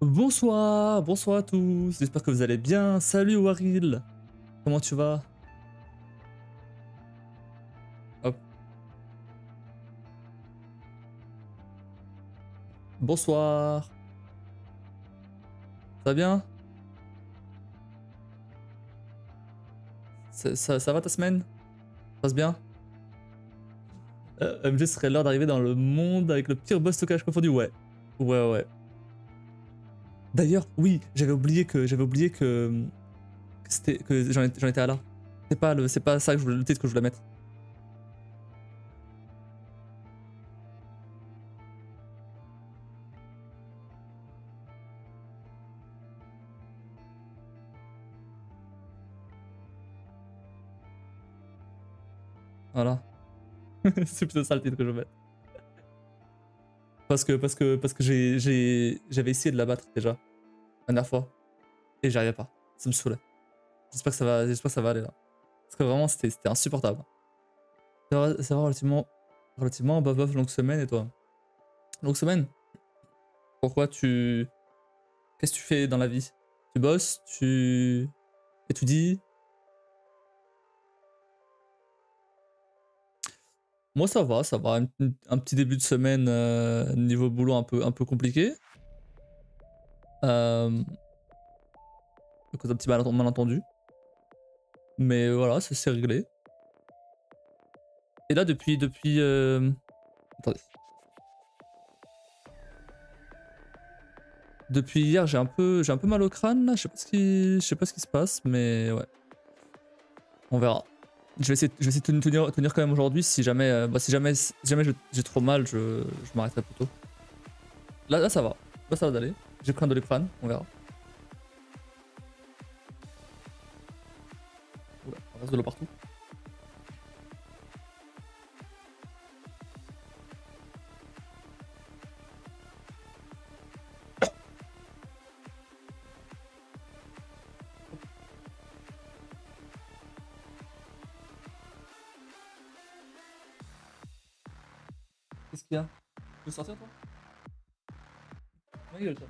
Bonsoir, bonsoir à tous, j'espère que vous allez bien. Salut Waril, comment tu vas? Hop. Bonsoir, ça va bien? Ça va ta semaine? Ça passe bien? MG serait l'heure d'arriver dans le monde avec le pire boss stockage confondu, ouais. Ouais, ouais. D'ailleurs, oui, j'avais oublié que c'était que j'en étais à là. C'est pas ça que le titre que je voulais mettre. Voilà. C'est plutôt ça le titre que je veux mettre. Parce que j'avais essayé de la battre déjà, la dernière fois, et j'arrivais pas. Ça me saoulait. J'espère que ça va aller là. Parce que vraiment, c'était insupportable. Ça va relativement, bof, longue semaine, et toi? Longue semaine? Pourquoi tu... Qu'est-ce que tu fais dans la vie? Tu bosses? Tu étudies? Moi, ça va. Un petit début de semaine niveau boulot un peu compliqué. À cause d'un petit malentendu. Mais voilà, ça s'est réglé. Et là, attendez. Depuis hier, j'ai un peu mal au crâne là. Je sais pas ce qui se passe, mais ouais. On verra. Je vais essayer de tenir quand même aujourd'hui. Si jamais, si jamais j'ai trop mal, je m'arrêterai plus tôt. Là, ça va. Là, ça va d'aller. J'ai pris un Doliprane, on verra. Oula, on reste de l'eau partout. Qu'est-ce qu'il y a? Tu veux sortir toi? Ma gueule, toi.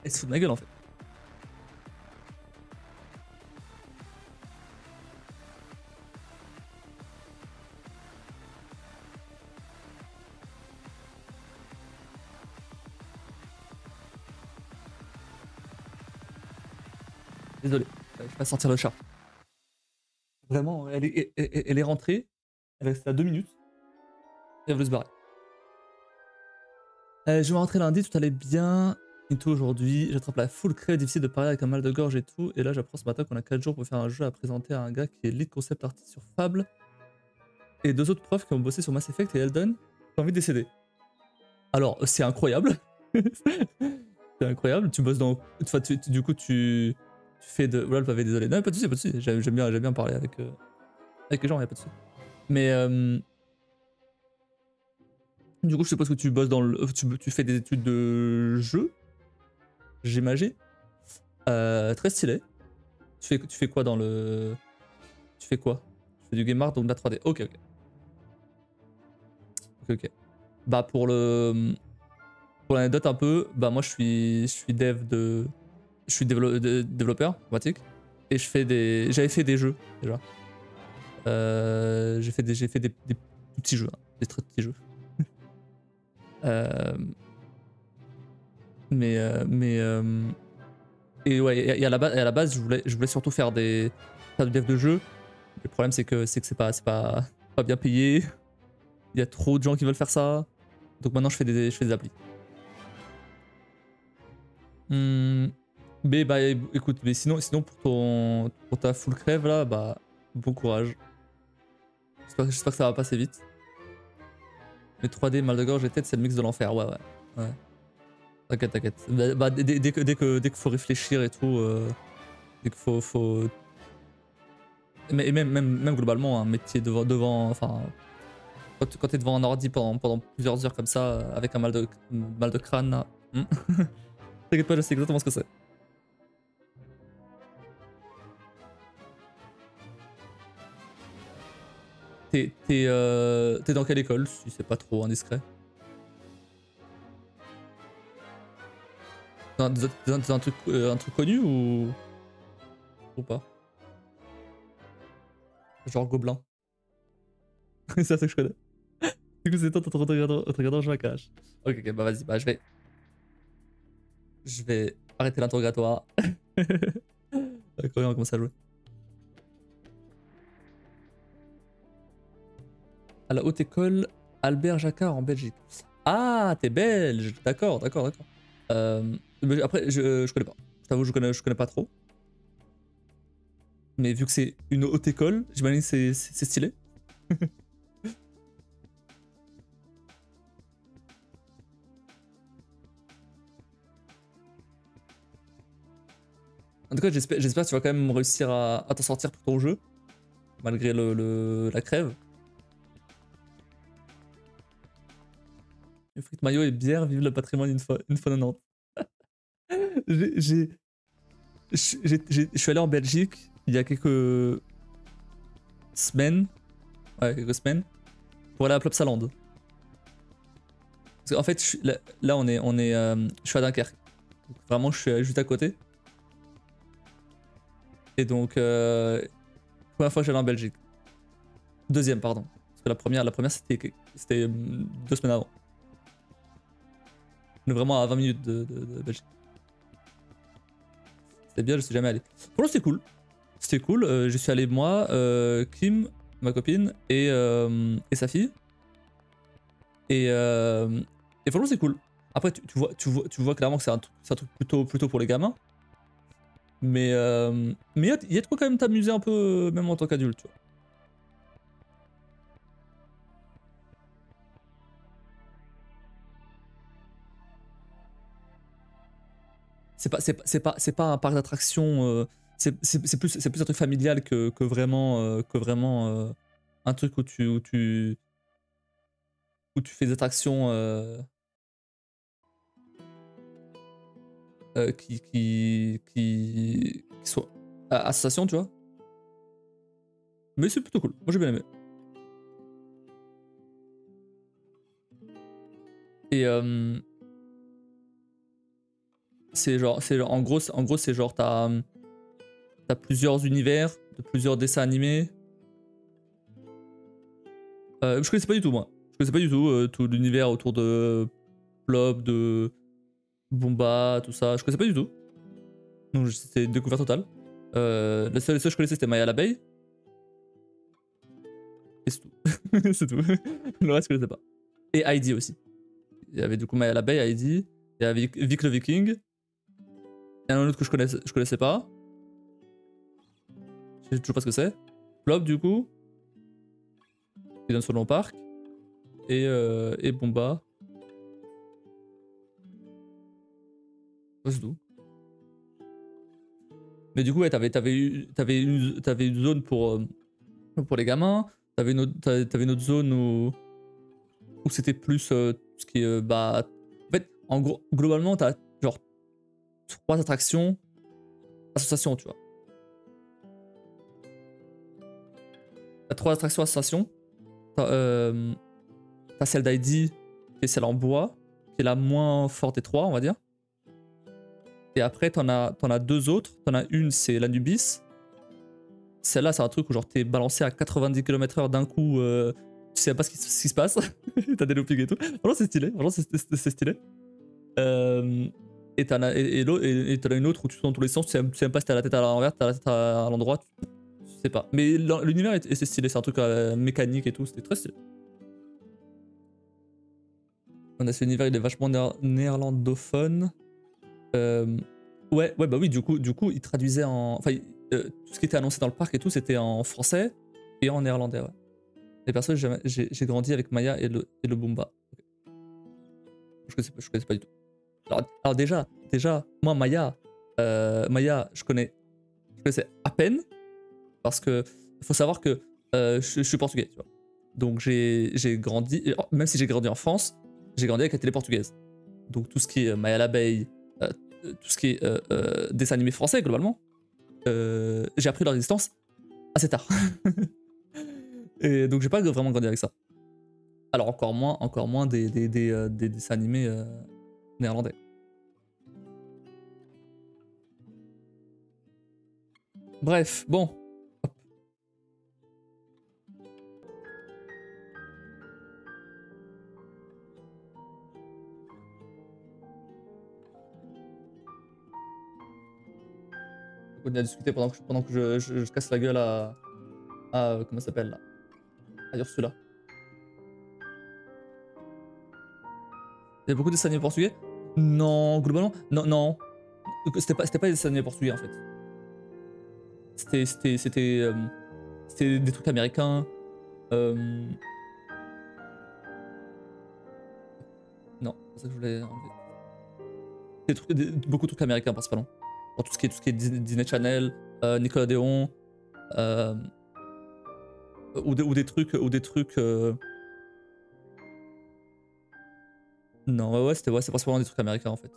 Elle se fout de ma gueule en fait. Désolé, je vais pas sortir le chat. Vraiment, elle est rentrée. Elle est restée à 2 minutes. Et elle voulait se barrer. Je vais rentrer lundi, tout allait bien. Et tout aujourd'hui, j'attrape la full crève, difficile de parler avec un mal de gorge et tout. Et là, j'apprends ce matin qu'on a 4 jours pour faire un jeu à présenter à un gars qui est lead concept artist sur Fable. Et 2 autres profs qui ont bossé sur Mass Effect et Elden. J'ai envie d'essayer. Alors, c'est incroyable. C'est incroyable. Tu bosses dans. Enfin, du coup, tu fais de. Voilà le pavé, désolé. Non, pas de soucis, pas de soucis. J'aime bien parler avec les gens, y'a pas de soucis. Mais. Du coup, je suppose que tu bosses dans le. Tu fais des études de jeu, j'imagine. Très stylé. Tu fais quoi dans le. Tu fais quoi? Tu fais du game art, donc de la 3D. Ok, ok. Ok, ok. Bah, pour l'anecdote un peu, bah, moi, je suis dev de. Je suis développeur informatique. Et j'avais fait des jeux, déjà. J'ai fait des tout petits jeux, hein, des très petits jeux. Mais et ouais, et à la base, je voulais surtout faire du dev de jeu. Le problème, c'est que c'est pas bien payé. Il y a trop de gens qui veulent faire ça. Donc maintenant, je fais des applis. Mais bah écoute, mais sinon pour ta full crève là, bah bon courage. J'espère que ça va passer vite. Mais 3D, mal de gorge et tête, c'est le mix de l'enfer. Ouais, ouais. Ouais. T'inquiète, t'inquiète. Bah, dès qu'il faut réfléchir et tout, dès qu'il faut. Mais même globalement, un métier devant. Enfin. Quand t'es devant un ordi pendant plusieurs heures comme ça, avec un mal de crâne, là. T'inquiète pas, je sais exactement ce que c'est. T'es dans quelle école, si c'est pas trop indiscret? Dans un truc connu ou pas? Genre Gobelin. C'est ça que je connais. Du coup, c'est toi, en te regardant, je me cache. Ok, ok, bah vas-y, bah je vais arrêter l'interrogatoire. D'accord, on commence à jouer. À la haute école Albert Jacquard en Belgique. Ah, t'es belge. D'accord, d'accord, d'accord. Mais après, je connais pas. Je t'avoue, je connais pas trop. Mais vu que c'est une haute école, j'imagine que c'est stylé. En tout cas, j'espère que tu vas quand même réussir à t'en sortir pour ton jeu. Malgré la crève. Frites maillot et bière, vive le patrimoine une fois 90. Je suis allé en Belgique il y a quelques semaines. Ouais, quelques semaines. Pour aller à Plopsaland. Parce qu'en fait, là je suis à Dunkerque. Donc, vraiment, je suis juste à côté. Et donc, première fois que j'allais en Belgique. Deuxième, pardon. Parce que la première c'était 2 semaines avant. On est vraiment à 20 minutes de Belgique. C'était bien, je suis jamais allé. Pour c'était cool. C'était cool. Je suis allé moi, Kim, ma copine, et sa fille. Et franchement, c'est cool. Après, tu vois clairement que c'est un truc plutôt pour les gamins. Mais il y a de quoi quand même t'amuser un peu, même en tant qu'adulte, tu vois. C'est pas un parc d'attractions. C'est plus un truc familial que vraiment un truc où tu fais des attractions qui soient association, tu vois. Mais c'est plutôt cool. Moi j'ai bien aimé. Et en gros c'est genre t'as plusieurs univers, de plusieurs dessins animés. Je connaissais pas du tout moi. Je connaissais pas du tout l'univers autour de Plop, de Booba, tout ça. Je connaissais pas du tout. Donc c'était une découverte totale. Le seul que je connaissais c'était Maya l'abeille. Et c'est tout. C'est tout. Le reste je connaissais pas. Et Heidi aussi. Il y avait du coup Maya l'abeille, Heidi. Il y avait Vic le Viking. Il y en a un autre que je connaissais pas. Je sais toujours pas ce que c'est. Plop du coup. Qui donne son nom au parc. Et Bomba. Ouais, c'est tout. Mais du coup, ouais, t'avais une zone pour les gamins. T'avais une autre zone où c'était plus ce qui est. Bah, en fait, en gros, globalement, t'as genre 3 attractions, associations, tu vois. T'as 3 attractions, associations. T'as celle d'Heidi, qui est celle en bois, qui est la moins forte des 3, on va dire. Et après, t'en as 2 autres. T'en as une, c'est l'Anubis. Celle-là, c'est un truc où genre t'es balancé à 90 km/h d'un coup, tu sais pas ce qui se passe. T'as des loopings et tout. Franchement, c'est stylé. Franchement, c'est stylé. Et t'en as une autre où tu tournes dans tous les sens, tu sais même pas si t'as la tête à l'envers, t'as la tête à l'endroit, tu sais pas. Mais l'univers c'est stylé, c'est un truc mécanique et tout, c'était très stylé. On a ce univers, il est vachement néerlandophone. Ouais, bah oui, du coup, il traduisait en. Enfin, tout ce qui était annoncé dans le parc et tout, c'était en français et en néerlandais, ouais. Et perso, j'ai grandi avec Maya et le Boomba. Je connaissais pas du tout. Alors déjà, moi, Maya, je connaissais à peine parce que faut savoir que je suis portugais, tu vois. Donc j'ai grandi, même si j'ai grandi en France, j'ai grandi avec la télé portugaise. Donc tout ce qui est Maya l'abeille, tout ce qui est dessin animé français globalement, j'ai appris leur existence assez tard. Et donc j'ai pas vraiment grandi avec ça. Alors encore moins des dessins animés néerlandais. Bref, bon. On a discuté pendant que je casse la gueule à comment ça s'appelle là, à Ursula. Il y a beaucoup de dessins animés portugais? Non, globalement, non. C'était pas des dessins animés portugais en fait. C'était des trucs américains. Non, c'est ça que je voulais enlever. Beaucoup de trucs américains principalement. Genre tout ce qui est Disney Channel, Nickelodeon, ou des trucs. Non, ouais, c'est principalement des trucs américains en fait.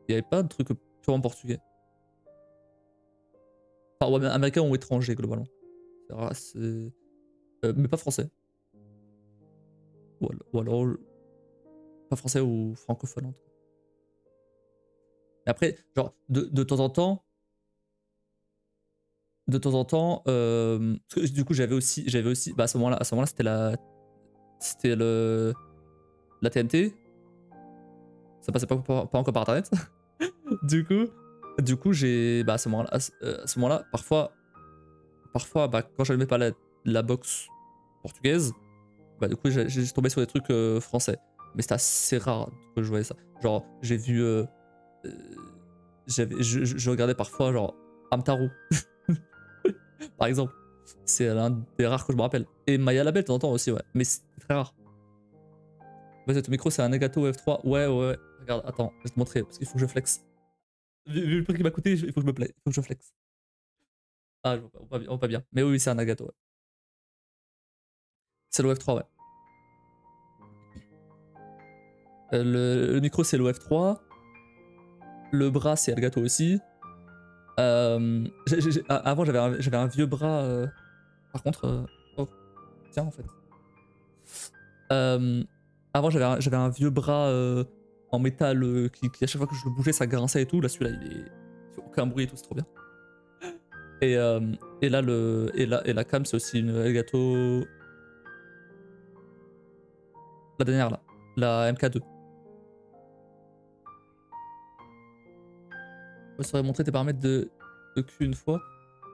Il n'y avait pas de trucs purement portugais. Enfin, ouais, mais américains ou étrangers globalement. Mais pas français. Ou alors pas français ou francophone en tout cas. Et après, genre, de temps en temps, parce que, du coup j'avais aussi, bah à ce moment-là, c'était la TNT. Ça passait pas encore par internet. du coup j'ai, bah à ce moment-là, parfois, bah quand j'allumais pas la box portugaise, bah du coup j'ai tombé sur des trucs français. Mais c'était assez rare que je voyais ça. Genre j'ai vu, je regardais parfois genre Amtaro, par exemple. C'est l'un des rares que je me rappelle. Et Maya Labelle de temps en temps aussi, ouais. Mais c'est très rare. Vas-y, ton micro, c'est un Elgato F3. Ouais. Regarde, attends, je vais te montrer parce qu'il faut que je flex. Vu le prix qu'il m'a coûté, il faut que je me plaise. Il faut que je flex. Ah, on voit pas bien. Mais oui, c'est un Elgato, ouais. C'est le F3, ouais. Le micro, c'est le F3. Le bras, c'est Elgato aussi. Avant, j'avais un vieux bras. Par contre. Oh, tiens, en fait. Avant, j'avais un vieux bras en métal qui, à chaque fois que je le bougeais, ça grinçait et tout. Là, celui-là, il fait aucun bruit et tout, c'est trop bien. Et, et là, la cam, c'est aussi une Elgato. La dernière, là. La MK2. Je saurais montrer tes paramètres de Q une fois.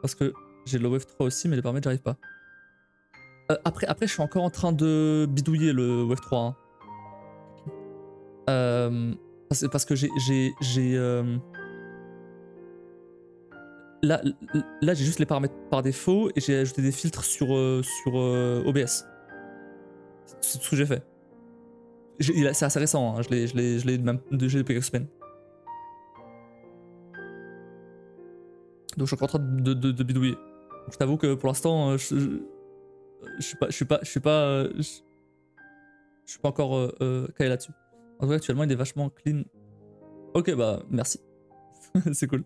Parce que j'ai le Wave 3 aussi, mais les paramètres, j'arrive pas. Après, je suis encore en train de bidouiller le Wave 3. Hein. Parce que là, j'ai juste les paramètres par défaut et j'ai ajouté des filtres sur OBS. C'est tout ce que j'ai fait. C'est assez récent, hein. Je l'ai même depuis quelques semaines. Donc je suis encore en train de bidouiller. Donc, je t'avoue que pour l'instant, je suis pas encore calé là-dessus. En tout cas, actuellement, il est vachement clean. Ok, bah merci. C'est cool.